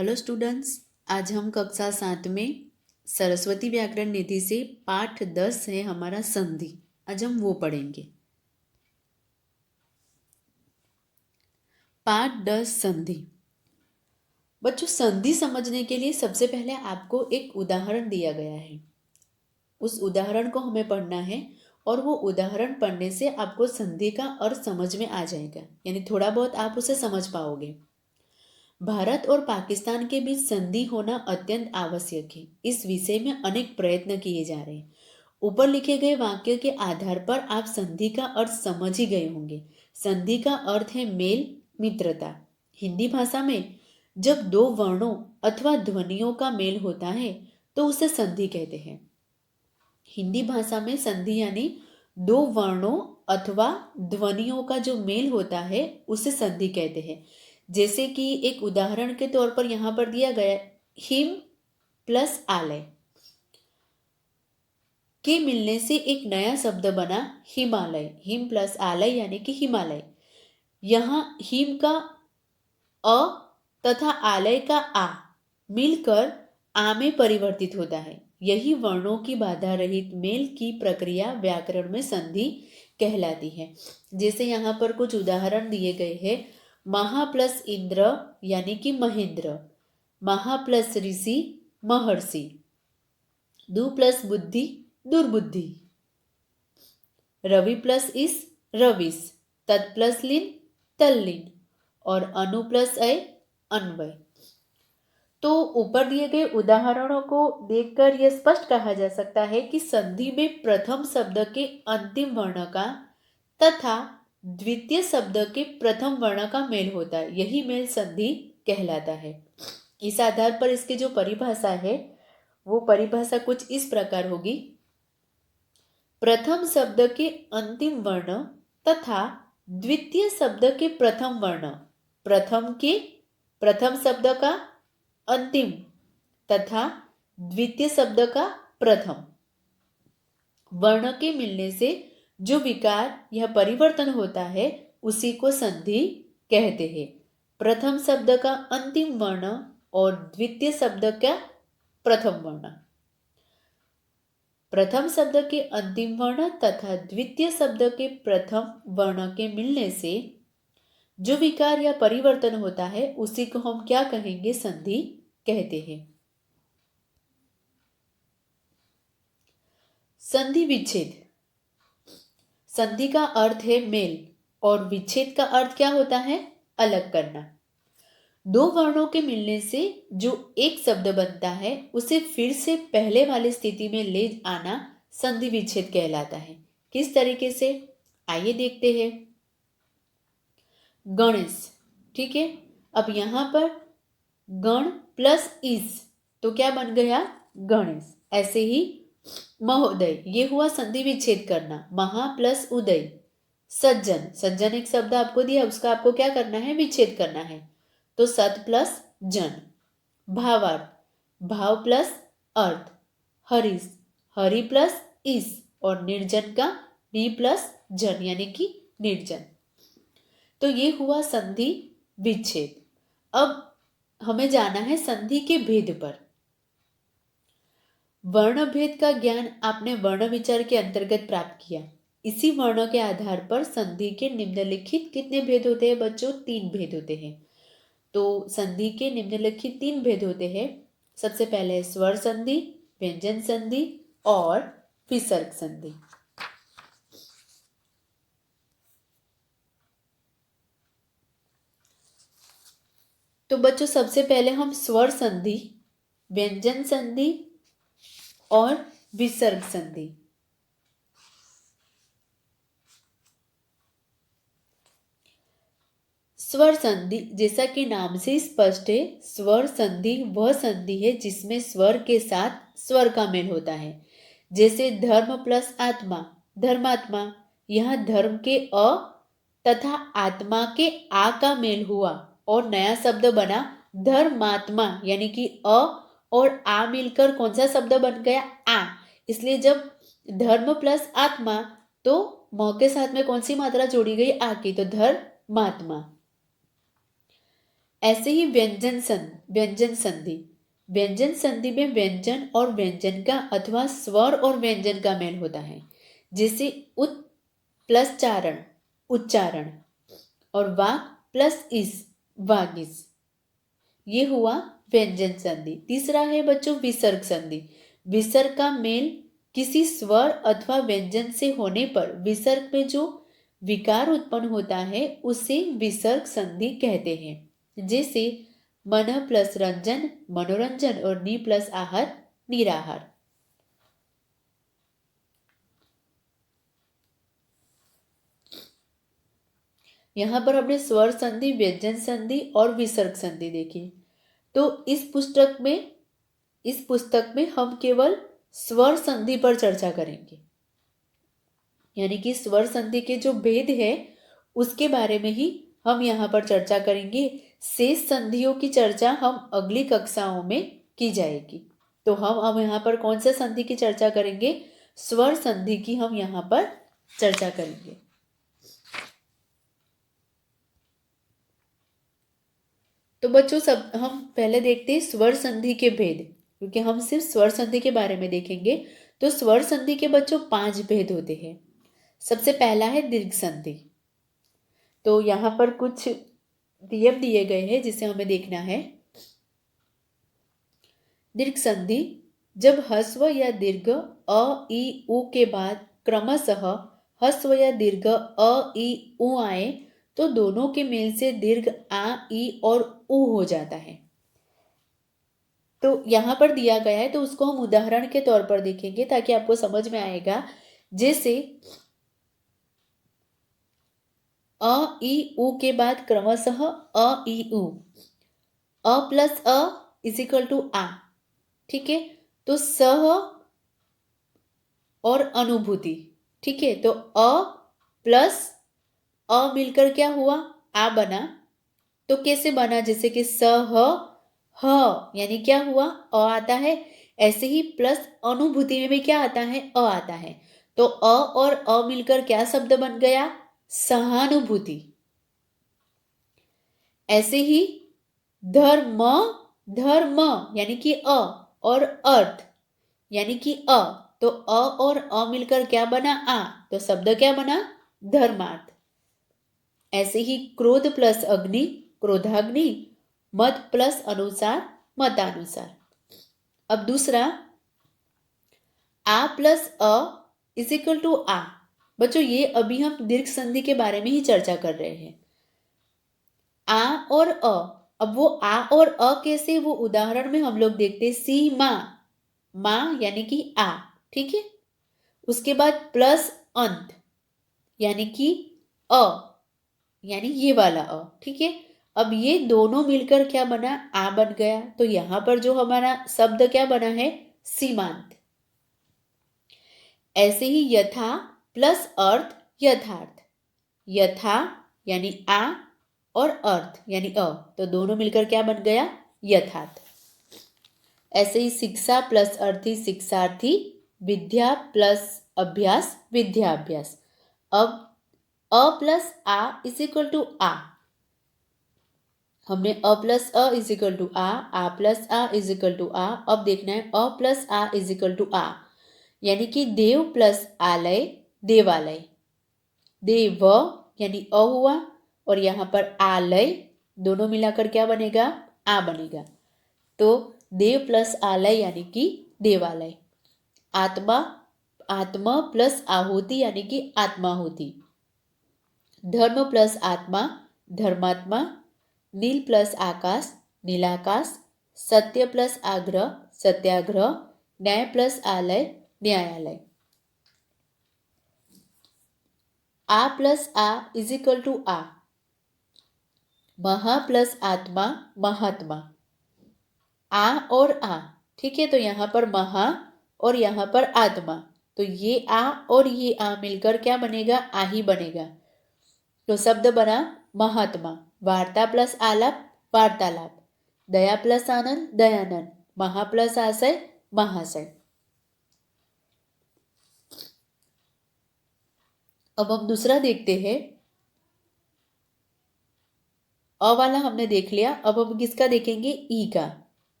Hello students, आज हम कक्षा 7 में सरस्वती व्याकरण निधि से पाठ 10 है हमारा संधि। आज हम वो पढ़ेंगे। पाठ 10 संधि। बच्चों, संधि समझने के लिए सबसे पहले आपको एक उदाहरण दिया गया है। उस उदाहरण को हमें पढ़ना है और वो उदाहरण पढ़ने से आपको संधि का अर्थ समझ में आ जाएगा, यानी थोड़ा बहुत आप उसे समझ पाओगे। भारत और पाकिस्तान के बीच संधि होना अत्यंत आवश्यक है। इस विषय में अनेक प्रयत्न किए जा रहे हैं। ऊपर लिखे गए वाक्य के आधार पर आप संधि का अर्थ समझ ही गए होंगे। संधि का अर्थ है मेल, मित्रता। हिंदी भाषा में जब दो वर्णों अथवा ध्वनियों का मेल होता है तो उसे संधि कहते हैं। हिंदी भाषा में संधि यानी दो वर्णों अथवा ध्वनियों का जो मेल होता है उसे संधि कहते हैं। जैसे कि एक उदाहरण के तौर पर यहाँ पर दिया गया, हिम प्लस आलय के मिलने से एक नया शब्द बना हिमालय। हिम प्लस आलय यानी कि हिमालय। यहाँ हिम का अ तथा आलय का आ मिलकर आ में परिवर्तित होता है। यही वर्णों की बाधा रहित मेल की प्रक्रिया व्याकरण में संधि कहलाती है। जैसे यहाँ पर कुछ उदाहरण दिए गए हैं। महा प्लस इंद्र यानी कि महेंद्र, महा प्लस ऋषि महर्षि, दु प्लस बुद्धि दुर्बुद्धि, रवि प्लस इस रविस, तत् प्लस लिन तल्लीन और अनु प्लस अय अन्वय। तो ऊपर दिए गए उदाहरणों को देखकर यह स्पष्ट कहा जा सकता है कि संधि में प्रथम शब्द के अंतिम वर्ण का तथा द्वितीय शब्द के प्रथम वर्ण का मेल होता है। यही मेल संधि कहलाता है। इस आधार पर इसकी जो परिभाषा है वो परिभाषा कुछ इस प्रकार होगी। प्रथम शब्द के अंतिम वर्ण तथा द्वितीय शब्द के प्रथम वर्ण, प्रथम शब्द का अंतिम तथा द्वितीय शब्द का प्रथम वर्ण के मिलने से जो विकार या परिवर्तन होता है उसी को संधि कहते हैं। प्रथम शब्द का अंतिम वर्ण और द्वितीय शब्द का प्रथम वर्ण। प्रथम शब्द के अंतिम वर्ण तथा द्वितीय शब्द के प्रथम वर्ण के मिलने से जो विकार या परिवर्तन होता है उसी को हम क्या कहेंगे? संधि कहते हैं। संधि विच्छेद। संधि का अर्थ है मेल और विच्छेद का अर्थ क्या होता है? अलग करना। दो वर्णों के मिलने से जो एक शब्द बनता है उसे फिर से पहले वाली स्थिति में ले आना संधि विच्छेद कहलाता है। किस तरीके से? आइए देखते हैं। गणेश, ठीक है। अब यहां पर गण प्लस इस तो क्या बन गया? गणेश। ऐसे ही महोदय, ये हुआ संधि विच्छेद करना। महा प्लस उदय, सज्जन, सज्जन एक शब्द आपको दिया, उसका आपको क्या करना है? विच्छेद करना है। तो सत प्लस जन। भावार्थ, भाव प्लस अर्थ, हरीश, हरि प्लस इस और निर्जन का नि प्लस जन यानी कि निर्जन। तो ये हुआ संधि विच्छेद। अब हमें जाना है संधि के भेद पर। वर्ण भेद का ज्ञान आपने वर्ण विचार के अंतर्गत प्राप्त किया। इसी वर्णों के आधार पर संधि के निम्नलिखित कितने भेद होते हैं बच्चों? 3 भेद होते हैं। तो संधि के निम्नलिखित 3 भेद होते हैं। सबसे पहले स्वर संधि, व्यंजन संधि और विसर्ग संधि। तो बच्चों सबसे पहले हम स्वर संधि, व्यंजन संधि और विसर्ग संधि। स्वर संधि जैसा कि नाम से स्पष्ट है, स्वर संधि वह संधि है जिसमें स्वर के साथ स्वर का मेल होता है। जैसे धर्म प्लस आत्मा, धर्मात्मा। यह धर्म के अ तथा आत्मा के आ का मेल हुआ और नया शब्द बना धर्मात्मा, यानी कि अ और आ मिलकर कौन सा शब्द बन गया? आ। इसलिए जब धर्म प्लस आत्मा तो म के साथ में कौन सी मात्रा जोड़ी गई? आ की, तो धर्मात्मा। ऐसे ही व्यंजन संधि। व्यंजन संधि में व्यंजन और व्यंजन का अथवा स्वर और व्यंजन का मेल होता है, जैसे उत प्लस चारण उच्चारण और वाक प्लस इस वागिस। ये हुआ व्यंजन संधि। तीसरा है बच्चों विसर्ग संधि। विसर्ग का मेल किसी स्वर अथवा व्यंजन से होने पर विसर्ग में जो विकार उत्पन्न होता है उसे विसर्ग संधि कहते हैं। जैसे मन प्लस रंजन मनोरंजन और नि प्लस आहार निराहार। यहाँ पर हमने स्वर संधि, व्यंजन संधि और विसर्ग संधि देखी। तो इस पुस्तक में हम केवल स्वर संधि पर चर्चा करेंगे, यानी कि स्वर संधि के जो भेद है उसके बारे में ही हम यहाँ पर चर्चा करेंगे। शेष संधियों की चर्चा हम अगली कक्षाओं में की जाएगी। तो हम अब यहाँ पर कौन से संधि की चर्चा करेंगे? स्वर संधि की हम यहाँ पर चर्चा करेंगे। तो बच्चों सब हम पहले देखते हैं स्वर संधि के भेद, क्योंकि हम सिर्फ स्वर संधि के बारे में देखेंगे। तो स्वर संधि के बच्चों 5 भेद होते हैं। सबसे पहला है दीर्घ संधि। तो यहाँ पर कुछ नियम दिए गए हैं जिसे हमें देखना है। दीर्घ संधि, जब हस्व या दीर्घ अ ई उ के बाद क्रमशः हस्व या दीर्घ अ ई उ आए तो दोनों के मेल से दीर्घ आ ई और उ हो जाता है। तो यहाँ पर दिया गया है, तो उसको हम उदाहरण के तौर पर देखेंगे ताकि आपको समझ में आएगा। जैसे अ ई उ के बाद क्रमशः अ ई उ, अ प्लस अ इज इक्वल टू आ। ठीक है, तो सह और अनुभूति। ठीक है, तो अ प्लस अ मिलकर क्या हुआ? आ बना। तो कैसे बना? जैसे कि सह ह, यानी क्या हुआ? अ आता है। ऐसे ही प्लस अनुभूति में भी क्या आता है? अ आता है। तो अ और अ मिलकर क्या शब्द बन गया? सहानुभूति। ऐसे ही धर्म धर्म यानी कि अ और अर्थ यानी कि अ, तो अ और अ मिलकर क्या बना? आ। तो शब्द क्या बना? धर्मार्थ। ऐसे ही क्रोध प्लस अग्नि क्रोधाग्नि, मत प्लस अनुसार मतानुसार। अब दूसरा आ प्लस अ इज इक्वल टू आ। बच्चों ये अभी हम दीर्घ संधि के बारे में ही चर्चा कर रहे हैं। आ और अ, अब वो आ और अ कैसे, वो उदाहरण में हम लोग देखते हैं। सी माँ यानी कि आ। ठीक है, उसके बाद प्लस अंत यानी कि अ, यानी ये वाला अ। ठीक है, अब ये दोनों मिलकर क्या बना? आ बन गया। तो यहां पर जो हमारा शब्द क्या बना है? सीमांत। ऐसे ही यथा प्लस अर्थ यथार्थ। यथा यानी आ और अर्थ यानी अ, तो दोनों मिलकर क्या बन गया? यथार्थ। ऐसे ही शिक्षा प्लस अर्थी शिक्षार्थी, विद्या प्लस अभ्यास विद्याभ्यास। अब अ प्लस आ इज इक्वल टू आ। हमने अ प्लस अ इज इक्वल टू आ प्लस आ इज इक्वल टू आ। अब देखना है अ प्लस आ इज इक्वल टू आ, यानी कि देव प्लस आलय देवालय। देव यानी अ हुआ और यहाँ पर आलय, दोनों मिलाकर क्या बनेगा? आ बनेगा। तो देव प्लस आलय यानी कि देवालय। आत्मा आत्मा प्लस आहुति यानी कि आत्माहुति। धर्म प्लस आत्मा धर्मात्मा। नील प्लस आकाश नीलाकाश। सत्य प्लस आग्रह सत्याग्रह। न्याय प्लस आलय न्यायालय। आ प्लस आ इज इक्वल टू आ। महा प्लस आत्मा महात्मा। आ और आ। ठीक है, तो यहाँ पर महा और यहाँ पर आत्मा, तो ये आ और ये आ मिलकर क्या बनेगा? आ ही बनेगा। तो शब्द बना महात्मा। वार्ता प्लस आलाप वार्तालाप। दया प्लस आनंद दयानंद। महा प्लस आशय महाशय। अब हम दूसरा देखते हैं। अ वाला हमने देख लिया, अब हम किसका देखेंगे, ई का।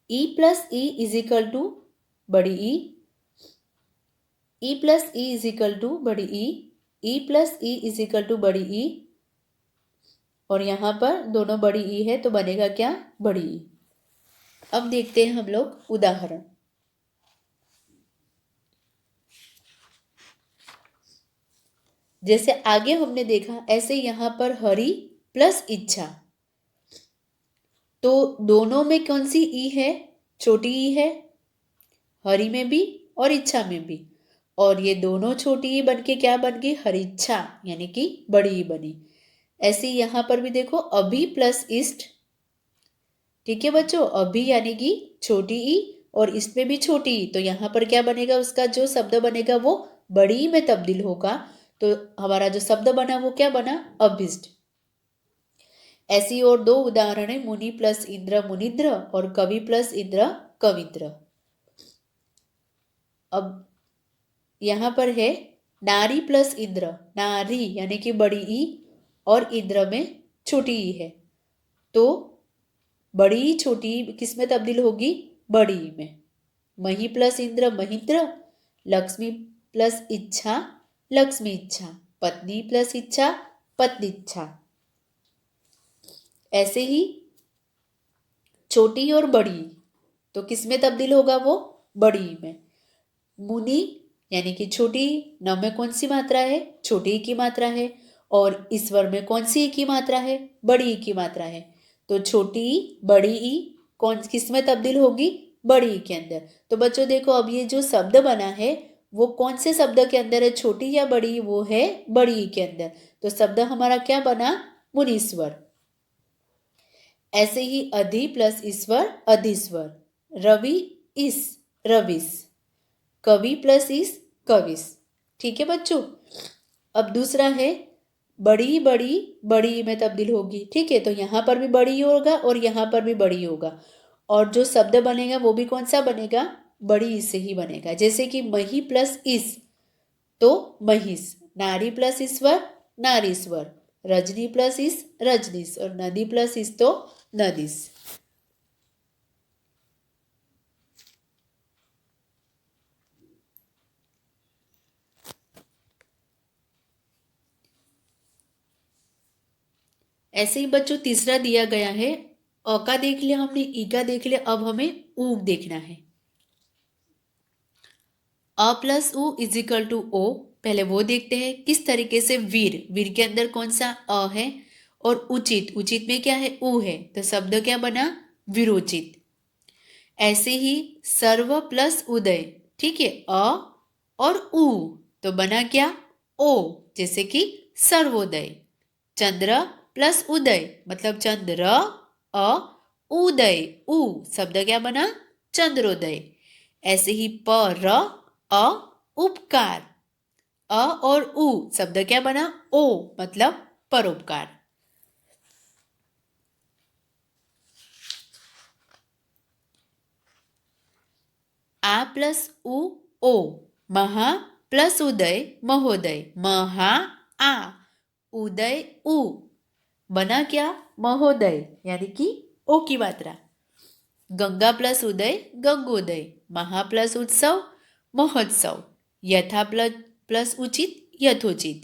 ई प्लस ई इज इक्वल टू बड़ी ई प्लस ई इज इक्वल टू बड़ी ई प्लस ई इज इक्वल टू बड़ी ई, और यहाँ पर दोनों बड़ी ई है तो बनेगा क्या, बड़ी ई। अब देखते हैं हम लोग उदाहरण। जैसे आगे हमने देखा ऐसे यहाँ पर हरी प्लस इच्छा, तो दोनों में कौन सी ई है, छोटी ई है, हरी में भी और इच्छा में भी, और ये दोनों छोटी ई बन के क्या बन गई, हरिच्छा, यानी कि बड़ी ई बनी। ऐसे यहाँ पर भी देखो अभी प्लस इष्ट, ठीक है बच्चों, अभी यानी कि छोटी ई और इसमें भी छोटी ई, तो यहाँ पर क्या बनेगा, उसका जो शब्द बनेगा वो बड़ी ई में तब्दील होगा, तो हमारा जो शब्द बना वो क्या बना, अभिष्ट। ऐसी और दो उदाहरण है, मुनि प्लस इंद्र मुनिद्र और कवि प्लस इंद्र कविद्र। अब यहाँ पर है नारी प्लस इंद्र, नारी यानी कि बड़ी ई और इंद्र में छोटी ई है, तो बड़ी ई छोटी ई किस में तब्दील होगी, बड़ी ई में। मही प्लस इंद्र महिंद्र, लक्ष्मी प्लस इच्छा लक्ष्मी इच्छा, पत्नी प्लस इच्छा पत्नी इच्छा। ऐसे ही छोटी और बड़ी तो किस में तब्दील होगा, वो बड़ी में। मुनि यानी कि छोटी, न में कौन सी मात्रा है, छोटी की मात्रा है, और ईश्वर में कौन सी की मात्रा है, बड़ी की मात्रा है, तो छोटी बड़ी ई कौन किस में तब्दील होगी, बड़ी के अंदर। तो बच्चों देखो अब ये जो शब्द बना है वो कौन से शब्द के अंदर है, छोटी या बड़ी, वो है बड़ी के अंदर, तो शब्द हमारा क्या बना, मुनीश्वर। ऐसे ही अधि प्लस ईश्वर अधिश्वर, रवि इस रविस, कवि प्लस इस कविस, ठीक है बच्चों। अब दूसरा है बड़ी बड़ी बड़ी में तब्दील होगी, ठीक है, तो यहाँ पर भी बड़ी होगा और यहाँ पर भी बड़ी होगा, और जो शब्द बनेगा वो भी कौन सा बनेगा, बड़ी से ही बनेगा। जैसे कि मही प्लस इस तो महिष, नारी प्लस ईश्वर नारीश्वर, रजनी प्लस इस रजनीश, और नदी प्लस इस तो नदीस। ऐसे ही बच्चों तीसरा दिया गया है, अ का देख लिया हमने, ई का देख लिया, अब हमें ऊ देखना है। अ प्लस ऊ इज इक्वल टू ओ, पहले वो देखते हैं किस तरीके से वीर, वीर के अंदर कौन सा अ है, और उचित, उचित में क्या है, ऊ है, तो शब्द क्या बना, विरोचित। ऐसे ही सर्व प्लस उदय, ठीक है, अ और ऊ, तो बना क्या, ओ, जैसे कि सर्वोदय। चंद्र प्लस उदय मतलब चंद्र, अ उदय, उ शब्द क्या बना, चंद्रोदय। ऐसे ही पर अ उपकार, अ और उ शब्द क्या बना, ओ मतलब परोपकार। आ प्लस उ ओ, महा प्लस उदय महोदय, महा आ उदय उ, बना क्या, महोदय, यानी कि ओ की मात्रा। गंगा प्लस उदय गंगोदय, महा प्लस उत्सव महोत्सव, यथा प्लस उचित यथोचित।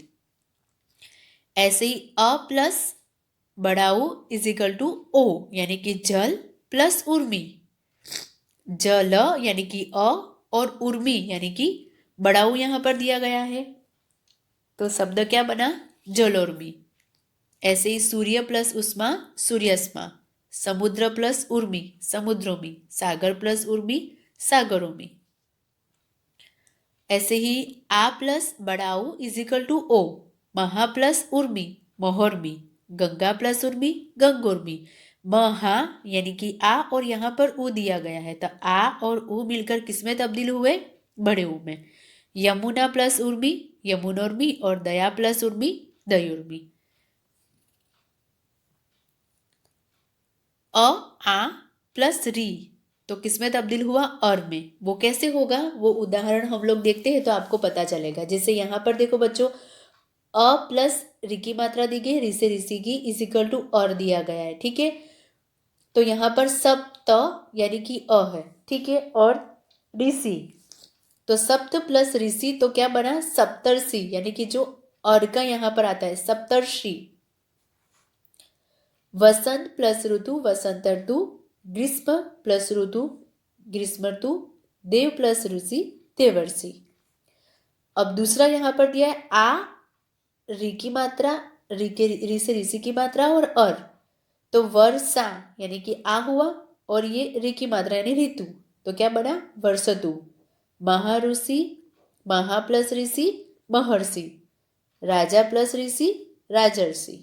ऐसे ही अ प्लस बड़ाऊ इज इक्वल टू ओ, यानी कि जल प्लस उर्मी, जल यानी कि अ और उर्मी यानी कि बड़ाऊ यहां पर दिया गया है, तो शब्द क्या बना, जलोर्मी। ऐसे ही सूर्य प्लस उष्मा सूर्यस्मा, समुद्र प्लस उर्मी समुद्रोमी, सागर प्लस उर्मी सागरोमी। ऐसे ही आ प्लस बड़ाऊ इज इक्वल टू ओ, महा प्लस उर्मी महोर्मी, गंगा प्लस उर्मी गंगोर्मी। महा यानी कि आ और यहाँ पर ऊ दिया गया है, तो आ और ऊ मिलकर किसमें तब्दील हुए, बड़े ऊ में। यमुना प्लस उर्मी यमुनोर्मी, और दया प्लस उर्मी दयोर्मी। अ आ प्लस री तो किसमें तब्दील हुआ, अर में। वो कैसे होगा, वो उदाहरण हम लोग देखते हैं तो आपको पता चलेगा। जैसे यहाँ पर देखो बच्चों, अ प्लस री की मात्रा दी गई है, री से ऋषि की इज इक्वल टू और दिया गया है। ठीक है, तो यहाँ पर सप्त यानी कि अ है। ठीक है, और ऋषि, तो सप्त प्लस ऋषि तो क्या बना, सप्तर्षि, यानी कि जो और का यहाँ पर आता है सप्तर्षि। वसंत प्लस ऋतु वसंत ऋतु, ग्रीष्म प्लस ऋतु ग्रीष्म ऋतु, देव प्लस ऋषि देवर्षि। अब दूसरा यहाँ पर दिया है आ, री की मात्रा, री से ऋषि की मात्रा और अर, तो वर्षा यानी कि आ हुआ, और ये री की मात्रा यानी ऋतु, तो क्या बना वर्षतु। महाऋषि, महा प्लस ऋषि महर्षि, राजा प्लस ऋषि राजर्षि।